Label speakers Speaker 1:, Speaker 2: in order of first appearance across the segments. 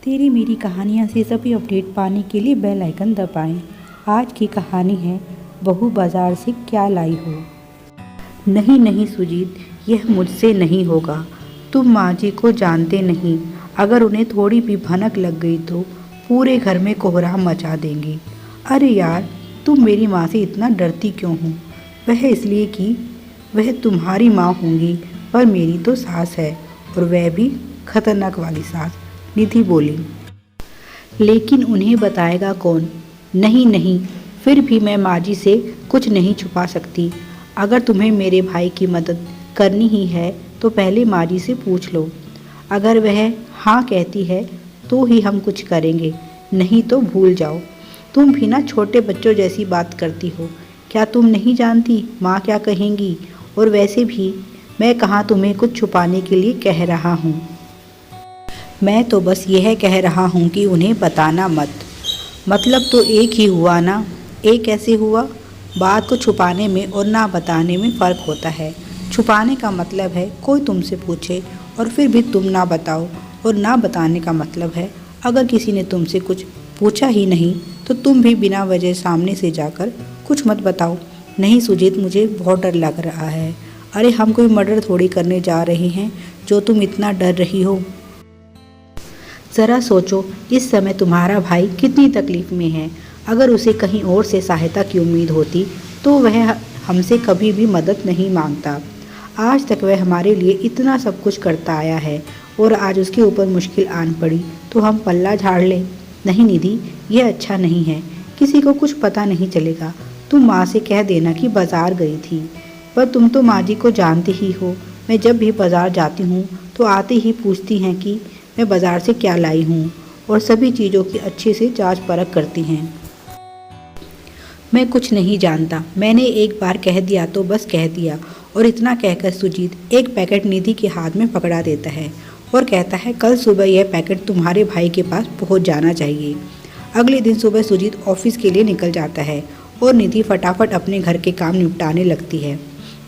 Speaker 1: तेरी मेरी कहानियाँ से सभी अपडेट पाने के लिए बेल आइकन दबाएं। आज की कहानी है बहू बाजार से क्या लाई हो। नहीं नहीं सुजीत, यह मुझसे नहीं होगा। तुम माँ जी को जानते नहीं, अगर उन्हें थोड़ी भी भनक लग गई तो पूरे घर में कोहराम मचा देंगी। अरे यार, तुम मेरी माँ से इतना डरती क्यों हो? वह इसलिए कि वह तुम्हारी माँ होंगी, पर मेरी तो सास है, और वह भी खतरनाक वाली सास, निधि बोली। लेकिन उन्हें बताएगा कौन? नहीं नहीं, फिर भी मैं माँ जी से कुछ नहीं छुपा सकती। अगर तुम्हें मेरे भाई की मदद करनी ही है तो पहले माँ जी से पूछ लो। अगर वह हाँ कहती है तो ही हम कुछ करेंगे, नहीं तो भूल जाओ। तुम भी ना छोटे बच्चों जैसी बात करती हो। क्या तुम नहीं जानती माँ क्या कहेंगी? और वैसे भी मैं कहाँ तुम्हें कुछ छुपाने के लिए कह रहा हूँ। मैं तो बस यह कह रहा हूँ कि उन्हें बताना मत। मतलब तो एक ही हुआ ना। एक कैसे हुआ? बात को छुपाने में और ना बताने में फ़र्क होता है। छुपाने का मतलब है कोई तुमसे पूछे और फिर भी तुम ना बताओ, और ना बताने का मतलब है अगर किसी ने तुमसे कुछ पूछा ही नहीं तो तुम भी बिना वजह सामने से जाकर कुछ मत बताओ। नहीं सुजीत, मुझे बहुत डर लग रहा है। अरे हम कोई मर्डर थोड़ी करने जा रहे हैं जो तुम इतना डर रही हो। ज़रा सोचो, इस समय तुम्हारा भाई कितनी तकलीफ़ में है। अगर उसे कहीं और से सहायता की उम्मीद होती तो वह हमसे कभी भी मदद नहीं मांगता। आज तक वह हमारे लिए इतना सब कुछ करता आया है, और आज उसके ऊपर मुश्किल आन पड़ी तो हम पल्ला झाड़ लें। नहीं निधि, यह अच्छा नहीं है। किसी को कुछ पता नहीं चलेगा। तुम माँ से कह देना कि बाज़ार गई थी। पर तुम तो माँ जी को जानती ही हो। मैं जब भी बाज़ार जाती हूँ तो आते ही पूछती हैं कि मैं बाज़ार से क्या लाई हूँ, और सभी चीज़ों की अच्छे से जांच परख करती हैं। मैं कुछ नहीं जानता। मैंने एक बार कह दिया तो बस कह दिया। और इतना कहकर सुजीत एक पैकेट निधि के हाथ में पकड़ा देता है और कहता है, कल सुबह यह पैकेट तुम्हारे भाई के पास पहुंच जाना चाहिए। अगले दिन सुबह सुजीत ऑफिस के लिए निकल जाता है और निधि फटाफट अपने घर के काम निपटाने लगती है।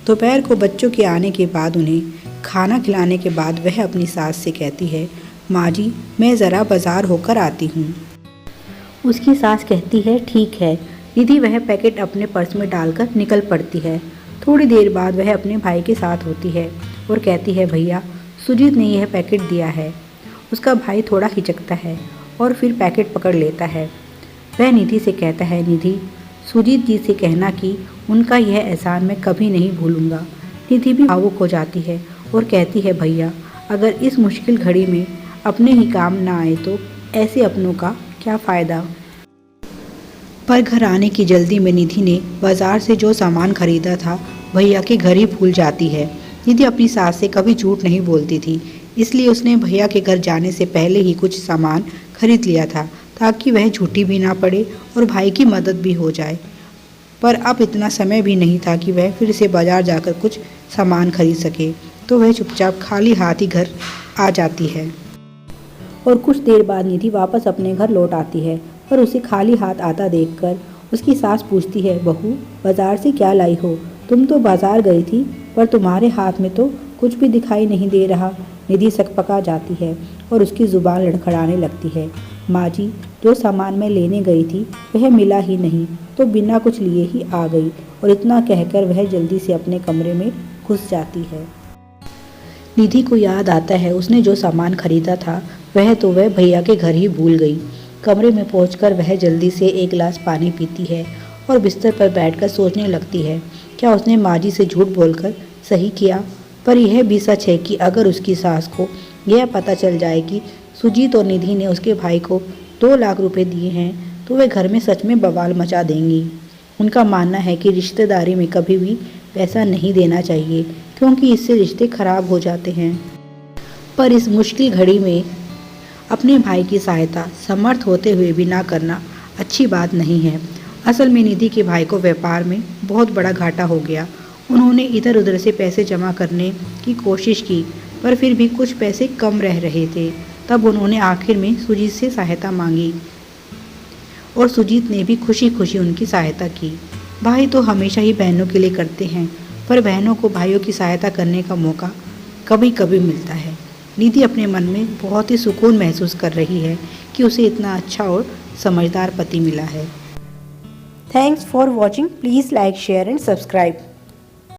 Speaker 1: दोपहर को बच्चों के आने के बाद उन्हें खाना खिलाने के बाद वह अपनी सास से कहती है, माँ जी, मैं ज़रा बाज़ार होकर आती हूँ। उसकी सास कहती है, ठीक है। निधि वह पैकेट अपने पर्स में डालकर निकल पड़ती है। थोड़ी देर बाद वह अपने भाई के साथ होती है और कहती है, भैया, सुजीत ने यह पैकेट दिया है। उसका भाई थोड़ा हिचकता है और फिर पैकेट पकड़ लेता है। वह निधि से कहता है, निधि, सुजीत जी से कहना कि उनका यह एहसान मैं कभी नहीं भूलूंगा। निधि भी भावुक हो जाती है और कहती है, भैया, अगर इस मुश्किल घड़ी में अपने ही काम ना आए तो ऐसे अपनों का क्या फ़ायदा। पर घर आने की जल्दी में निधि ने बाजार से जो सामान खरीदा था भैया के घर ही भूल जाती है। निधि अपनी सास से कभी झूठ नहीं बोलती थी, इसलिए उसने भैया के घर जाने से पहले ही कुछ सामान खरीद लिया था ताकि वह झूठी भी ना पड़े और भाई की मदद भी हो जाए। पर अब इतना समय भी नहीं था कि वह फिर से बाजार जाकर कुछ सामान खरीद सके, तो वह चुपचाप खाली हाथ ही घर आ जाती है। और कुछ देर बाद निधि वापस अपने घर लौट आती है, पर उसे खाली हाथ आता देखकर उसकी सास पूछती है, बहू, बाजार से क्या लाई हो? तुम तो बाजार गई थी, पर तुम्हारे हाथ में तो कुछ भी दिखाई नहीं दे रहा। निधि सकपका जाती है और उसकी जुबान लड़खड़ाने लगती है। माँ जी, जो सामान मैं लेने गई थी वह मिला ही नहीं, तो बिना कुछ लिए ही आ गई। और इतना कहकर वह जल्दी से अपने कमरे में घुस जाती है। निधि को याद आता है उसने जो सामान खरीदा था वह भैया के घर ही भूल गई। कमरे में पहुंचकर वह जल्दी से एक गिलास पानी पीती है और बिस्तर पर बैठकर सोचने लगती है, क्या उसने माँ जी से झूठ बोलकर सही किया? पर यह भी सच है कि अगर उसकी सास को यह पता चल जाए कि सुजीत और निधि ने उसके भाई को 2 लाख रुपए दिए हैं तो वह घर में सच में बवाल मचा देंगी। उनका मानना है कि रिश्तेदारी में कभी भी पैसा नहीं देना चाहिए, क्योंकि इससे रिश्ते खराब हो जाते हैं। पर इस मुश्किल घड़ी में अपने भाई की सहायता समर्थ होते हुए भी ना करना अच्छी बात नहीं है। असल में निधि के भाई को व्यापार में बहुत बड़ा घाटा हो गया। उन्होंने इधर उधर से पैसे जमा करने की कोशिश की, पर फिर भी कुछ पैसे कम रह रहे थे। तब उन्होंने आखिर में सुजीत से सहायता मांगी और सुजीत ने भी खुशी खुशी उनकी सहायता की। भाई तो हमेशा ही बहनों के लिए करते हैं, पर बहनों को भाइयों की सहायता करने का मौका कभी कभी मिलता है। निधि अपने मन में बहुत ही सुकून महसूस कर रही है कि उसे इतना अच्छा और समझदार पति मिला है। Thanks for watching. Please like, share and subscribe.